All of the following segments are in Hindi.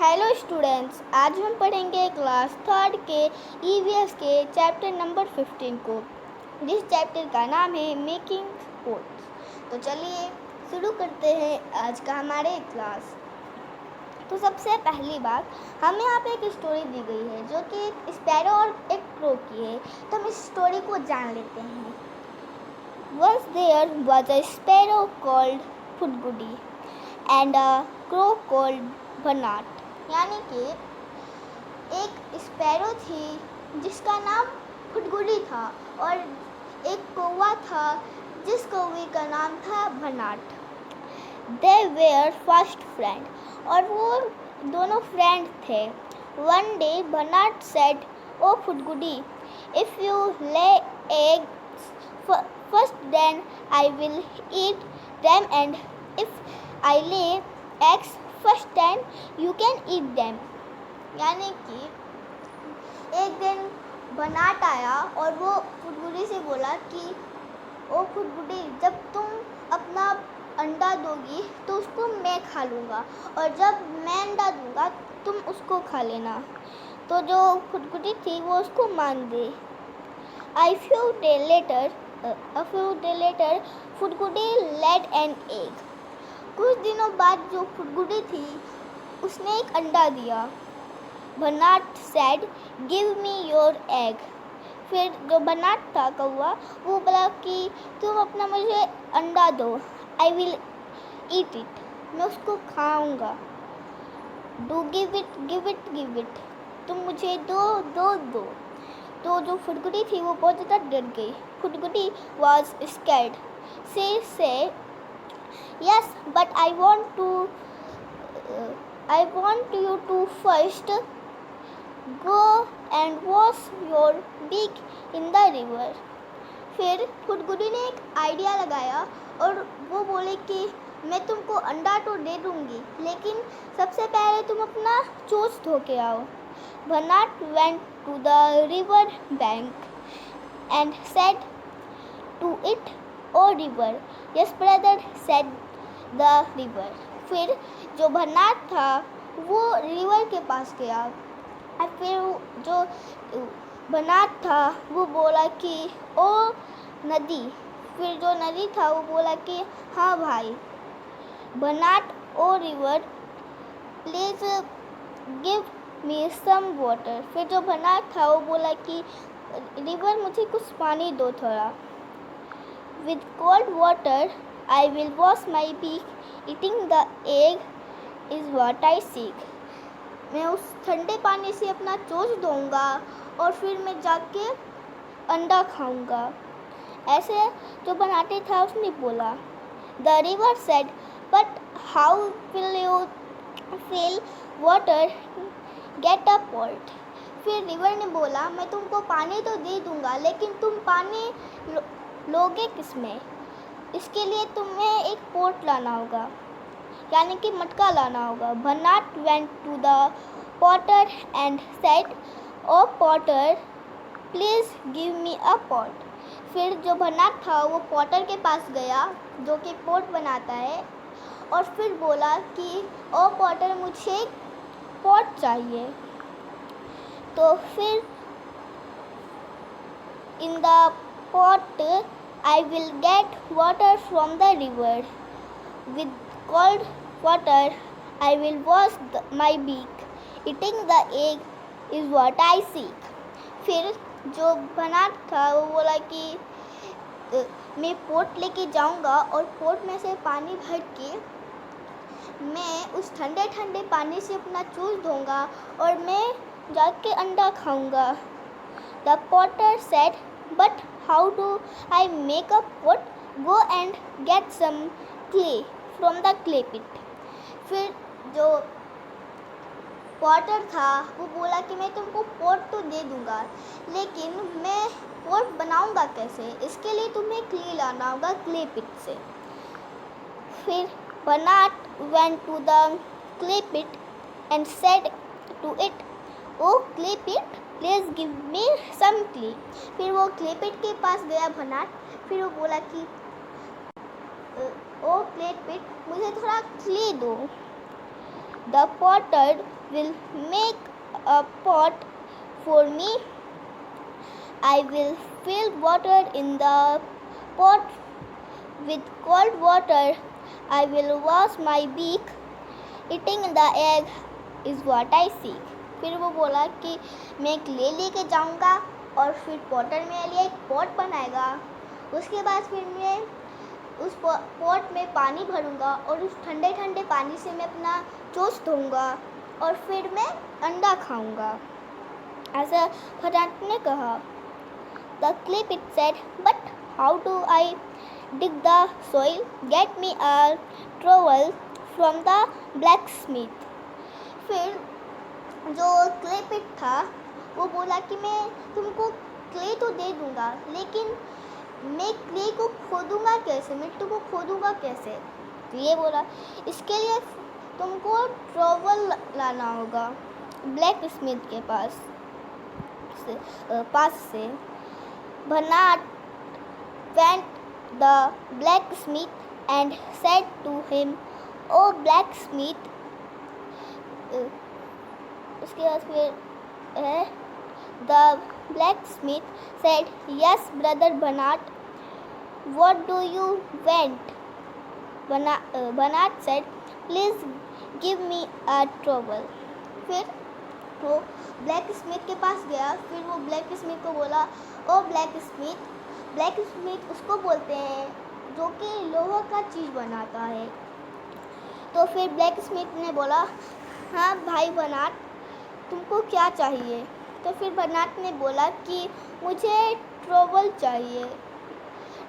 हेलो स्टूडेंट्स, आज हम पढ़ेंगे क्लास थर्ड के ईवीएस के चैप्टर नंबर 15 को, जिस चैप्टर का नाम है मेकिंग पोट्स। तो चलिए शुरू करते हैं आज का हमारे क्लास। तो सबसे पहली बात, हमें यहाँ पे एक स्टोरी दी गई है जो कि एक स्पैरो और एक क्रो की है। तो हम इस स्टोरी को जान लेते हैं। Once there was a sparrow called Fudgudi and a crow called Banat। यानी कि एक स्पैरो थी जिसका नाम फुटगुडी था और एक कौवा था जिस कौवे का नाम था Banat. They were first friend और वो दोनों फ्रेंड थे। One day Banat said, O Phutgudi, if you lay eggs first then I will eat them, and if I lay eggs first then you can eat them। यानी कि एक दिन बनाट आया और वो फुटगुडी से बोला कि ओ फुटगुडी, जब तुम अपना अंडा दोगी तो उसको मैं खा लूँगा, और जब मैं अंडा दूँगा तुम उसको खा लेना। तो जो फुटगुडी थी वो उसको मान गई। A few days later, फुटगुडी laid an egg। कुछ दिनों बाद जो फुटगुडी थी उसने एक अंडा दिया। बनाट said, give me your egg। फिर जो बनाट था कौवा, वो बोला कि तुम अपना मुझे अंडा दो। I will eat it। मैं उसको खाऊंगा। Do give it। तुम मुझे दो। तो जो फुटगुडी थी वो बहुत ज़्यादा डर गई। फुटगुडी was scared। She said, yes, but I want you to first go and wash your beak in the river। फिर फुटगुडी ने एक आइडिया लगाया और वो बोले कि मैं तुमको अंडा तो दे दूँगी, लेकिन सबसे पहले तुम अपना चोंच धो के आओ। Banat went to the river bank and said to it, O river, yes brother, said the river। फिर जो बनाट था वो रिवर के पास गया और फिर जो बनाट था वो बोला कि ओ नदी। फिर जो नदी था वो बोला कि हाँ भाई। Banat, O river, please give me some water. फिर जो बनाट था वो बोला कि रिवर, मुझे कुछ पानी दो थोड़ा। With cold water I will wash my beak, eating the egg is what I seek. मैं उस ठंडे पानी से अपना चोंच धोऊंगा और फिर मैं जाके अंडा खाऊंगा। ऐसे जो बनाटे था उसने बोला। The river said, but how will you fill water, get a pot. फिर रिवर ने बोला, मैं तुमको पानी तो दे दूंगा, लेकिन तुम पानी लोगे किसमें? इसके लिए तुम्हें एक पोट लाना होगा, यानी कि मटका लाना होगा। Banat went to the potter and said, O potter, please give me a pot. फिर जो बनाट था वो पॉटर के पास गया जो कि पोट बनाता है, और फिर बोला कि ओ पॉटर, मुझे पॉट चाहिए। तो फिर in the pot I will get water from the river, with cold water I will wash my beak, eating the egg is what I seek. फिर जो बनाट था वो बोला कि मैं पोट लेके जाऊंगा और पोट में से पानी भर के मैं उस ठंडे ठंडे पानी से अपना चोंच धोऊंगा और मैं जाके अंडा खाऊंगा। The potter said, but how do I make a pot, go and get some clay from the clay pit. फिर जो पॉटर था वो बोला कि मैं तुमको पॉट तो दे दूंगा, लेकिन मैं पॉट बनाऊंगा कैसे? इसके लिए तुम्हें क्ले लाना होगा क्ले पिट से। फिर बनाट went to the clay pit and said to it, oh clay pit, please give me some clay। फिर वो clay pit के पास गया बनाट। फिर वो बोला कि ओ clay pit, मुझे थोड़ा clay दो। The potter will make a pot for me. I will fill water in the pot with cold water. I will wash my beak. Eating the egg is what I seek. फिर वो बोला कि मैं एक लेके जाऊंगा और फिर पॉटर मेरे लिए एक पॉट बनाएगा। उसके बाद फिर मैं उस पॉट में पानी भरूंगा और उस ठंडे ठंडे पानी से मैं अपना चोंच धोऊंगा और फिर मैं अंडा खाऊंगा, ऐसा भनाट ने कहा। The clay pit said, "But how do I dig the soil? Get me a trowel from the blacksmith." फिर जो क्ले पिट था वो बोला कि मैं तुमको क्ले तो दे दूंगा, लेकिन मैं क्ले को खोदूंगा कैसे, मिट्टी को खोदूंगा कैसे? तो ये बोला इसके लिए तुमको ट्रॉवल लाना होगा ब्लैक स्मिथ के पास से। Bernard went the blacksmith and said to him, "Oh blacksmith," उसके बाद फिर है the blacksmith said, "Yes brother Bernard, what do you want?" Bernard said, "Please give me a trowel." फिर वो ब्लैक स्मिथ के पास गया। फिर वो ब्लैक स्मिथ को बोला, ओ ब्लैक स्मिथ उसको बोलते हैं जो कि लोहा का चीज़ बनाता है। तो फिर ब्लैक स्मिथ ने बोला, हाँ भाई बनाट, तुमको क्या चाहिए? तो फिर बनाट ने बोला कि मुझे ट्रॉवल चाहिए।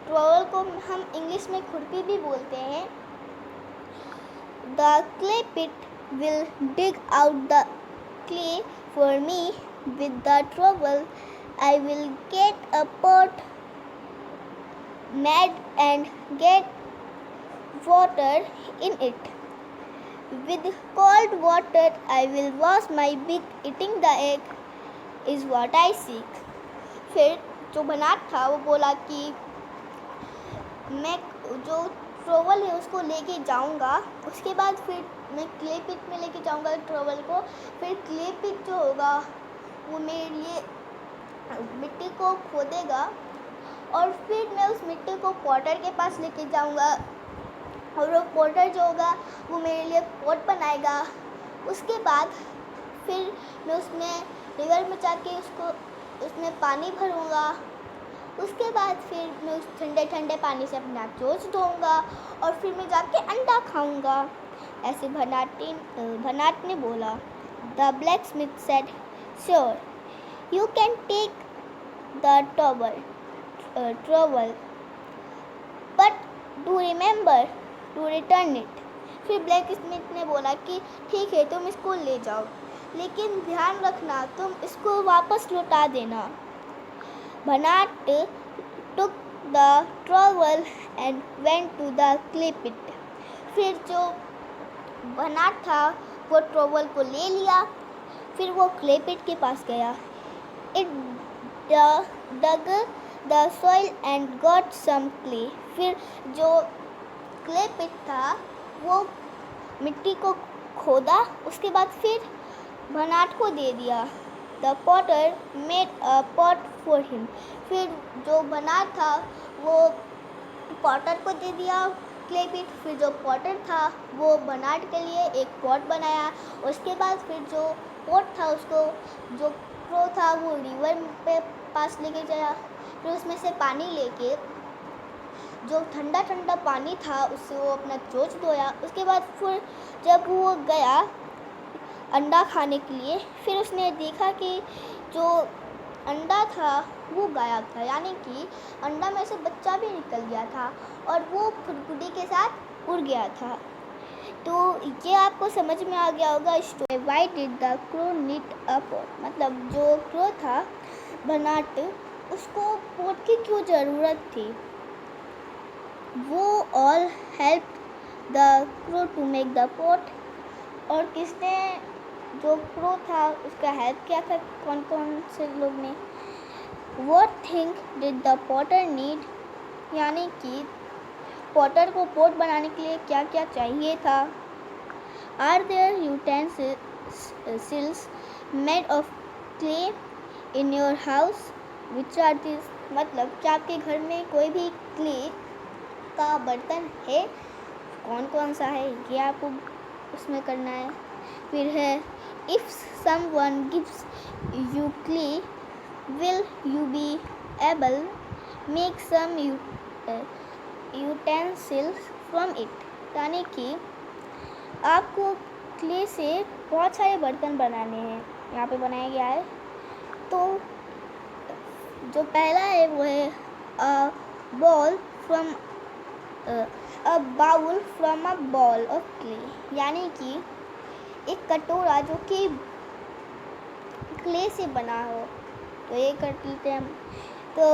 ट्रॉवल को हम इंग्लिश में खुरपी भी बोलते हैं। The clay pit will dig out the clay for me with the trowel. I will get a pot made and get water in it. With cold water I will wash my beak. Eating the egg is what I seek. फिर जो बनाट था वो बोला कि मैं जो ट्रॉवल है उसको लेके जाऊंगा। उसके बाद फिर मैं क्ले पिट में लेके जाऊंगा ट्रॉवल को। फिर क्ले पिट जो होगा वो मेरे लिए मिट्टी को खोदेगा और फिर मैं उस मिट्टी को पॉटर के पास लेके जाऊंगा और वो पॉटर जो होगा वो मेरे लिए पॉट बनाएगा। उसके बाद फिर मैं उसमें रिवर में जाके उसमें पानी भरूंगा। उसके बाद फिर मैं उस ठंडे ठंडे पानी से अपना चोंच धोऊंगा और फिर मैं जाके अंडा खाऊंगा, ऐसे भनाट ने बोला। The blacksmith said, sure you can take the trowel but do remember to return it. फिर ब्लैक स्मिथ ने बोला कि ठीक है तुम इसको ले जाओ, लेकिन ध्यान रखना तुम इसको वापस लौटा देना। Bernard took the trowel and went to the clay pit. फिर जो बनाट था वो ट्रॉवल को ले लिया। फिर वो क्ले पिट के पास गया। It dug the soil and got some clay. फिर जो क्ले पिट था वो मिट्टी को खोदा। उसके बाद फिर बनाट को दे दिया। The potter made a pot for him. फिर जो बनाट था वो पॉटर को दे दिया क्ले पिट। फिर जो पॉटर था वो बनाट के लिए एक पॉट बनाया। उसके बाद फिर जो पॉट था उसको जो क्रो था वो रिवर पे पास लेके गया। फिर उसमें से पानी लेके जो ठंडा ठंडा पानी था उससे वो अपना चोंच धोया। उसके बाद फिर जब वो गया अंडा खाने के लिए, फिर उसने देखा कि जो अंडा था वो गायब था, यानी कि अंडा में से बच्चा भी निकल गया था और वो फुदकुडी के साथ उड़ गया था। तो ये आपको समझ में आ गया होगा story. Why did the crow need a pot, मतलब जो क्रो था बनाट उसको पोट की क्यों ज़रूरत थी। वो all help the crow to make the pot, और किसने जो क्रो था उसका हेल्प किया था, कौन कौन से लोग ने। What thing did the potter need, यानी कि पॉटर को पोट बनाने के लिए क्या क्या चाहिए था। Are there utensils utensils made of clay in your house, which are these? मतलब क्या आपके घर में कोई भी क्ले का बर्तन है, कौन कौन सा है, ये आपको उसमें करना है। फिर है if someone gives you clay will you be able make some utensils from it, यानी कि आपको क्ले से बहुत सारे बर्तन बनाने हैं, यहाँ पे बनाया गया है। तो जो पहला है वो है a bowl from a ball of clay, यानी कि एक कटोरा जो कि क्ले से बना हो। तो ये कर लेते हैं हम। तो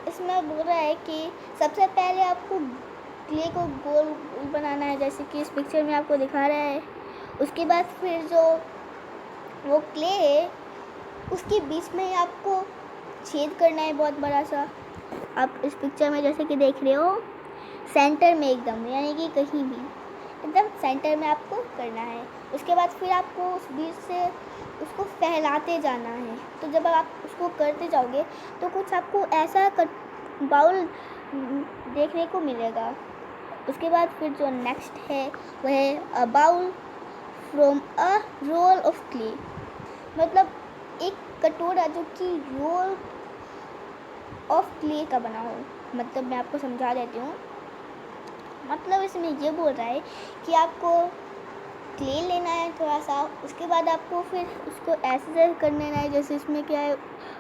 इसमें बोल रहा है कि सबसे पहले आपको क्ले को गोल बनाना है, जैसे कि इस पिक्चर में आपको दिखा रहा है। उसके बाद फिर जो वो क्ले है उसके बीच में आपको छेद करना है बहुत बड़ा सा। आप इस पिक्चर में जैसे कि देख रहे हो, सेंटर में एकदम, यानी कि कहीं भी एकदम सेंटर में आपको करना है। उसके बाद फिर आपको उस बीच से उसको फैलाते जाना है। तो जब आप उसको करते जाओगे तो कुछ आपको ऐसा बाउल देखने को मिलेगा। उसके बाद फिर जो नेक्स्ट है वह है a bowl from a roll of clay, मतलब एक कटोरा जो कि रोल ऑफ क्ले का बना हो। मतलब मैं आपको समझा देती हूँ। मतलब इसमें ये बोल रहा है कि आपको क्ले लेना है थोड़ा सा, उसके बाद आपको फिर उसको ऐसे कर लेना है, जैसे इसमें क्या है,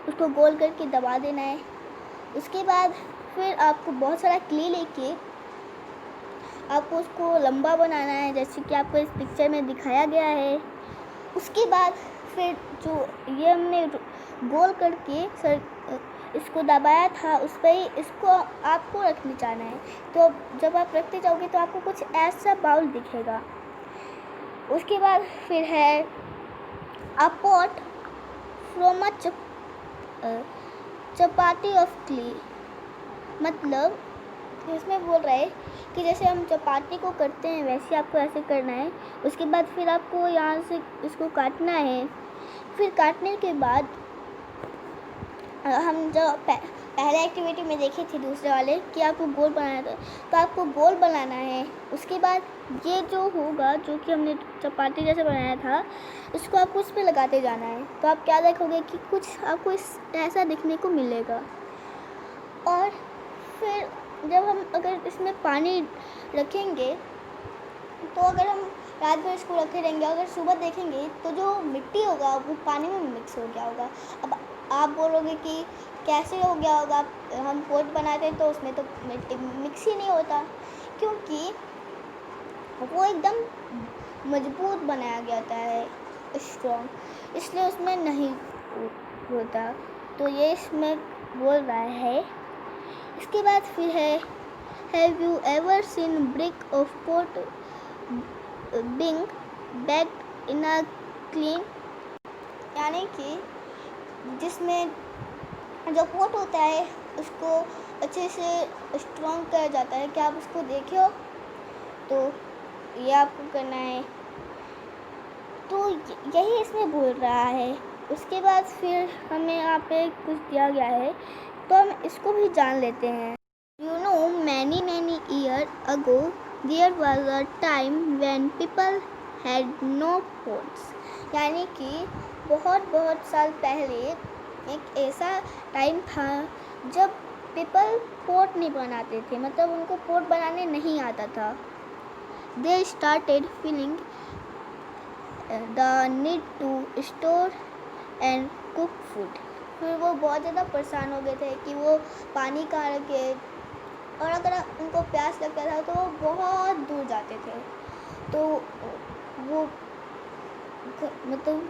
उसको गोल करके दबा देना है। उसके बाद फिर आपको बहुत सारा क्ले लेके आपको उसको लंबा बनाना है, जैसे कि आपको इस पिक्चर में दिखाया गया है। उसके बाद फिर जो ये हमने गोल करके इसको दबाया था, उस पर ही इसको आपको रखने जाना है। तो जब आप रखते जाओगे तो आपको कुछ ऐसा बाउल दिखेगा। उसके बाद फिर है अ pot from a chapati of clay, मतलब इसमें बोल रहा है कि जैसे हम चपाती को करते हैं वैसे आपको ऐसे करना है। उसके बाद फिर आपको यहाँ से इसको काटना है। फिर काटने के बाद हम जो पहले एक्टिविटी में देखे थे दूसरे वाले कि आपको गोल बनाना था, तो आपको गोल बनाना है। उसके बाद ये जो होगा, जो कि हमने चपाती जैसे बनाया था, इसको आपको उस पर लगाते जाना है। तो आप क्या देखोगे कि कुछ आपको ऐसा दिखने को मिलेगा। और फिर जब हम अगर इसमें पानी रखेंगे, तो अगर हम रात भर इसको रखे रहेंगे, अगर सुबह देखेंगे तो जो मिट्टी होगा वो पानी में मिक्स हो गया होगा। अब आप बोलोगे कि कैसे हो गया होगा, हम पोट बनाते तो उसमें तो मिट्टी मिक्स ही नहीं होता, क्योंकि वो एकदम मजबूत बनाया गया होता है, स्ट्रॉन्ग, इसलिए उसमें नहीं होता। तो ये इसमें बोल रहा है। इसके बाद फिर है have you ever seen brick of pot being baked in a kiln, यानी कि जिसमें जो पोट होता है उसको अच्छे से स्ट्रॉन्ग किया जाता है। क्या आप उसको देखे हो? तो ये आपको करना है। तो यही इसमें बोल रहा है। उसके बाद फिर हमें यहाँ पे कुछ दिया गया है, तो हम इसको भी जान लेते हैं। You know, many years ago there was a time when people had no pots, यानी कि बहुत साल पहले एक ऐसा टाइम था जब पीपल पोट नहीं बनाते थे, मतलब उनको पोट बनाने नहीं आता था। They started feeling the need to store and cook food. फिर वो बहुत ज़्यादा परेशान हो गए थे कि वो पानी कहाँ रखे, और अगर उनको प्यास लगता था तो वो बहुत दूर जाते थे। तो वो मतलब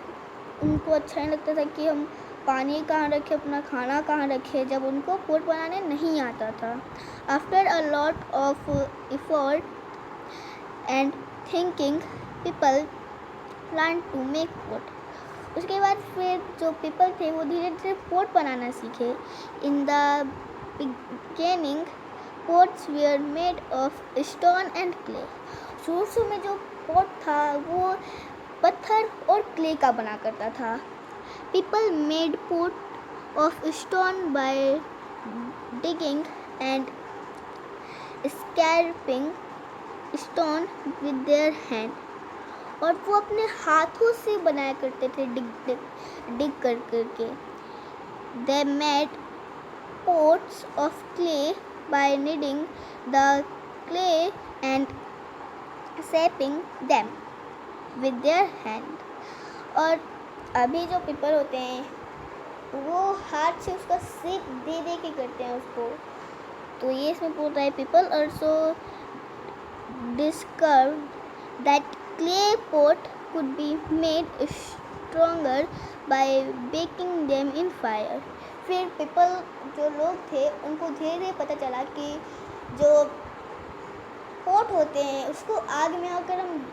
उनको अच्छा नहीं लगता था कि हम पानी कहाँ रखें, अपना खाना कहाँ रखें, जब उनको पोट बनाने नहीं आता था। After a lot of effort and thinking people plan to make pot. उसके बाद फिर जो पीपल थे वो धीरे धीरे पोट बनाना सीखे। In the beginning pots were made of stone and clay. शुरू में जो पोट था वो पत्थर और क्ले का बना करता था। People made pot of stone by digging and scraping stone with their hand. और वो अपने हाथों से बनाया करते थे, डिग कर करके। They made pots of clay by kneading the clay and shaping them with their hand। और अभी जो पीपल होते हैं वो हाथ से उसका शेप दे दे के करते हैं उसको। तो ये इसमें बोल रहा है people also discovered that clay pot could be made stronger by baking them in fire। फिर पीपल जो लोग थे उनको धीरे धीरे पता चला कि जो पोट होते हैं उसको आग में अगर हम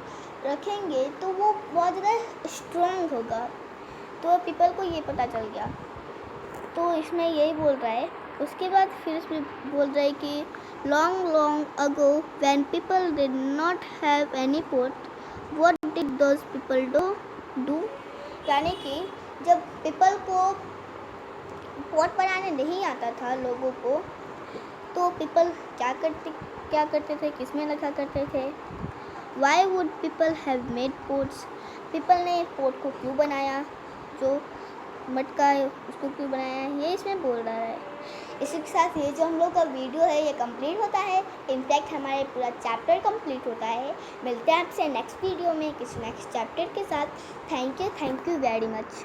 रखेंगे तो वो बहुत ज़्यादा स्ट्रॉन्ग होगा। तो पीपल को ये पता चल गया। तो इसमें यही बोल रहा है। उसके बाद फिर इसमें बोल रहा है कि long long ago when people did not have any pot what did those people do. यानी कि जब पीपल को पोट बनाने नहीं आता था लोगों को, तो पीपल क्या करते थे, किसमें रखा करते थे। Why would people have made pots. People ने पोट को क्यों बनाया, जो मटका है उसको क्यों बनाया है, ये इसमें बोल रहा है। इसी के साथ ये जो हम लोग का वीडियो है ये कंप्लीट होता है। इनफैक्ट हमारे पूरा चैप्टर कंप्लीट होता है। मिलते हैं आपसे नेक्स्ट वीडियो में किसी नेक्स्ट चैप्टर के साथ। Thank you very much.